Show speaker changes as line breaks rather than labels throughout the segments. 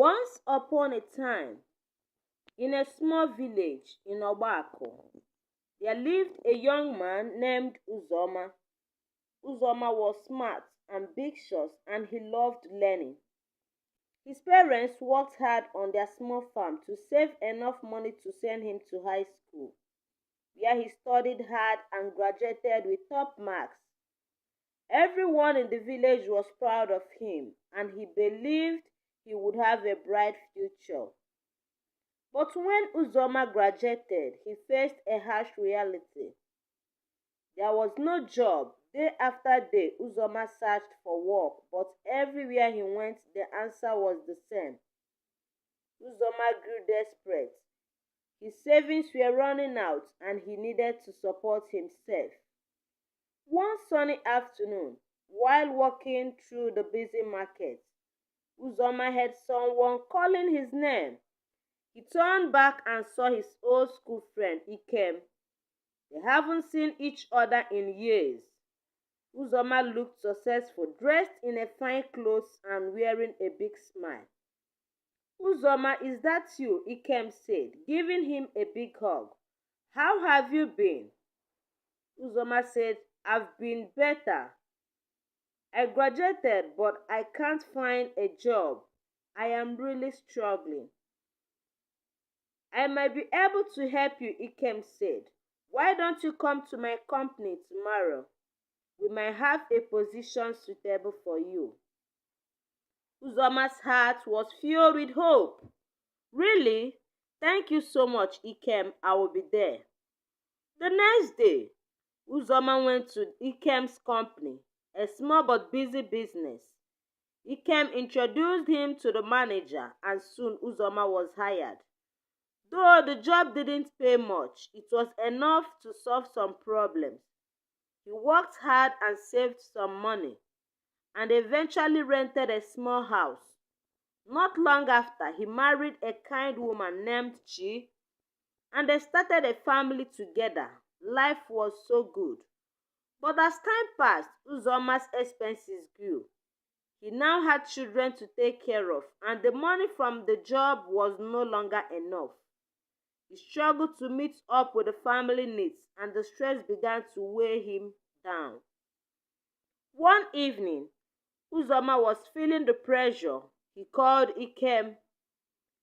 Once upon a time, in a small village in Obako, there lived a young man named Uzoma. Uzoma was smart, ambitious, and he loved learning. His parents worked hard on their small farm to save enough money to send him to high school, where he studied hard and graduated with top marks. Everyone in the village was proud of him, and he believed he would have a bright future. But when Uzoma graduated, he faced a harsh reality. There was no job. Day after day, Uzoma searched for work, but everywhere he went, the answer was the same. Uzoma grew desperate. His savings were running out, and he needed to support himself. One sunny afternoon, while walking through the busy market, Uzoma heard someone calling his name. He turned back and saw his old school friend Ikem. They haven't seen each other in years. Uzoma looked successful, dressed in a fine clothes and wearing a big smile. Uzoma, is that you? Ikem said, giving him a big hug. How have you been? Uzoma said, I've been better. I graduated, but I can't find a job. I am really struggling. I might be able to help you, Ikem said. Why don't you come to my company tomorrow? We might have a position suitable for you. Uzoma's heart was filled with hope. Really? Thank you so much, Ikem. I will be there. The next day, Uzoma went to Ikem's company, a small but busy business. Ikem introduced him to the manager, and soon Uzoma was hired. Though the job didn't pay much, it was enough to solve some problems. He worked hard and saved some money, and eventually rented a small house. Not long after, he married a kind woman named Chi, and they started a family together. Life was so good. But as time passed, Uzoma's expenses grew. He now had children to take care of, and the money from the job was no longer enough. He struggled to meet up with the family needs, and the stress began to weigh him down. One evening, Uzoma was feeling the pressure. He called Ikem.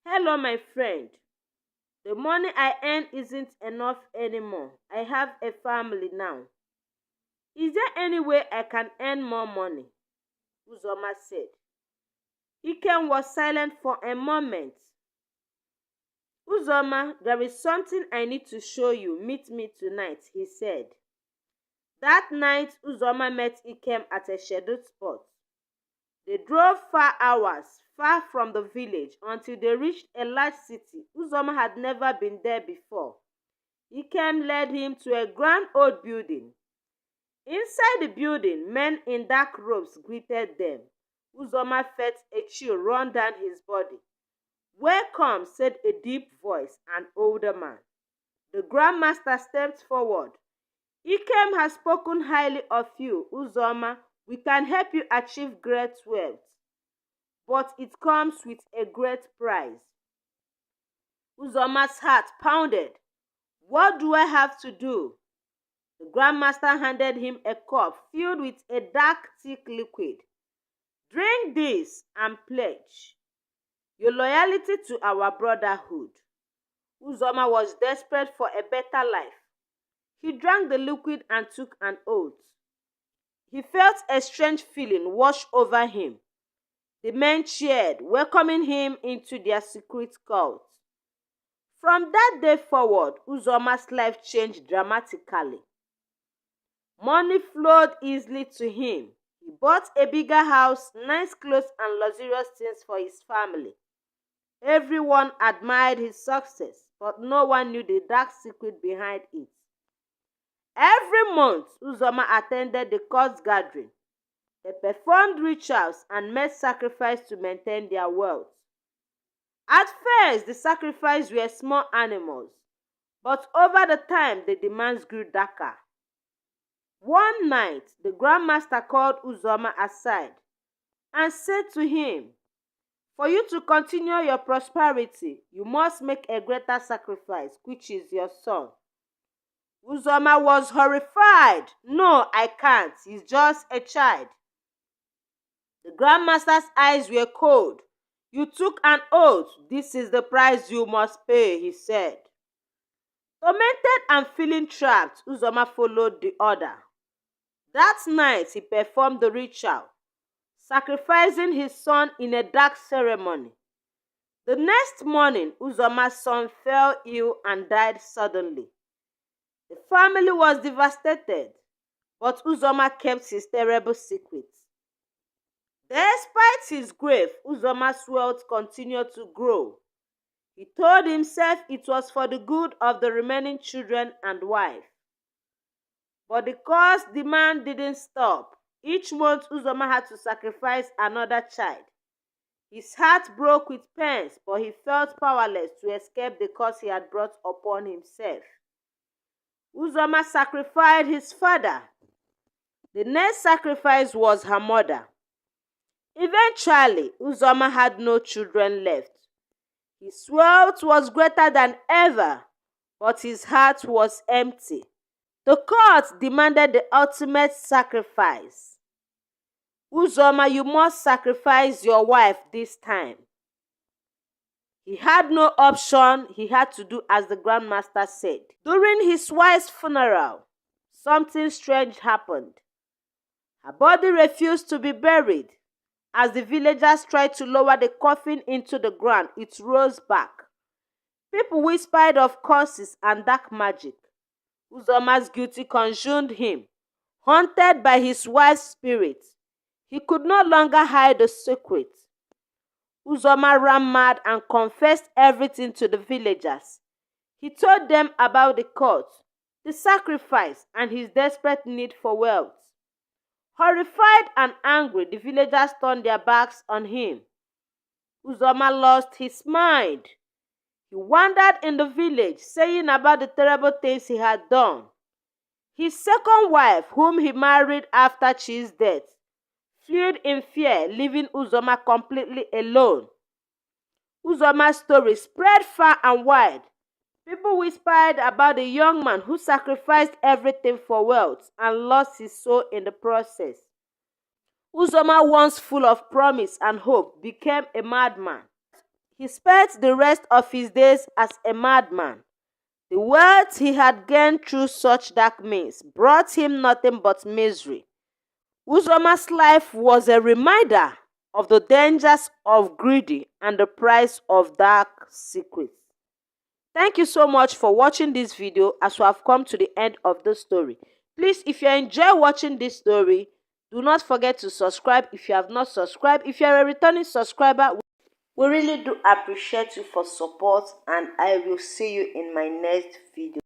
Hello, my friend. The money I earn isn't enough anymore. I have a family now. Is there any way I can earn more money? Uzoma said. Ikem was silent for a moment. Uzoma, there is something I need to show you. Meet me tonight, he said. That night, Uzoma met Ikem at a scheduled spot. They drove hours, far from the village, until they reached a large city. Uzoma had never been there before. Ikem led him to a grand old building. Inside the building, men in dark robes greeted them. Uzoma felt a chill run down his body. Welcome, said a deep voice, an older man. The Grandmaster stepped forward. Ikem has spoken highly of you, Uzoma. We can help you achieve great wealth, but it comes with a great price. Uzoma's heart pounded. What do I have to do? The Grandmaster handed him a cup filled with a dark, thick liquid. Drink this and pledge your loyalty to our brotherhood. Uzoma was desperate for a better life. He drank the liquid and took an oath. He felt a strange feeling wash over him. The men cheered, welcoming him into their secret cult. From that day forward, Uzoma's life changed dramatically. Money flowed easily to him. He bought a bigger house, nice clothes, and luxurious things for his family. Everyone admired his success, but no one knew the dark secret behind it. Every month, Uzoma attended the court gathering. They performed rituals and made sacrifices to maintain their wealth. At first, the sacrifices were small animals, but over the time, the demands grew darker. One night, the Grandmaster called Uzoma aside and said to him, For you to continue your prosperity, you must make a greater sacrifice, which is your son. Uzoma was horrified. No, I can't. He's just a child. The grandmaster's eyes were cold. You took an oath. This is the price you must pay, he said. Tormented and feeling trapped, Uzoma followed the order. That night, he performed the ritual, sacrificing his son in a dark ceremony. The next morning, Uzoma's son fell ill and died suddenly. The family was devastated, but Uzoma kept his terrible secret. Despite his grief, Uzoma's wealth continued to grow. He told himself it was for the good of the remaining children and wife. But the cost demand didn't stop. Each month, Uzoma had to sacrifice another child. His heart broke with pain, but he felt powerless to escape the curse he had brought upon himself. Uzoma sacrificed his father. The next sacrifice was her mother. Eventually, Uzoma had no children left. His wealth was greater than ever, but his heart was empty. The court demanded the ultimate sacrifice. Uzoma, you must sacrifice your wife this time. He had no option. He had to do as the grandmaster said. During his wife's funeral, something strange happened. Her body refused to be buried. As the villagers tried to lower the coffin into the ground, it rose back. People whispered of curses and dark magic. Uzoma's guilt consumed him. Haunted by his wife's spirit, he could no longer hide the secret. Uzoma ran mad and confessed everything to the villagers. He told them about the court, the sacrifice, and his desperate need for wealth. Horrified and angry, the villagers turned their backs on him. Uzoma lost his mind. He wandered in the village, saying about the terrible things he had done. His second wife, whom he married after Chi's death, fled in fear, leaving Uzoma completely alone. Uzoma's story spread far and wide. People whispered about the young man who sacrificed everything for wealth and lost his soul in the process. Uzoma, once full of promise and hope, became a madman. He spent the rest of his days as a madman. The wealth he had gained through such dark means brought him nothing but misery. Uzoma's life was a reminder of the dangers of greed and the price of dark secrets. Thank you so much for watching this video as we have come to the end of the story. Please, if you enjoy watching this story, do not forget to subscribe if you have not subscribed. If you are a returning subscriber, we really do appreciate you for support, and I will see you in my next video.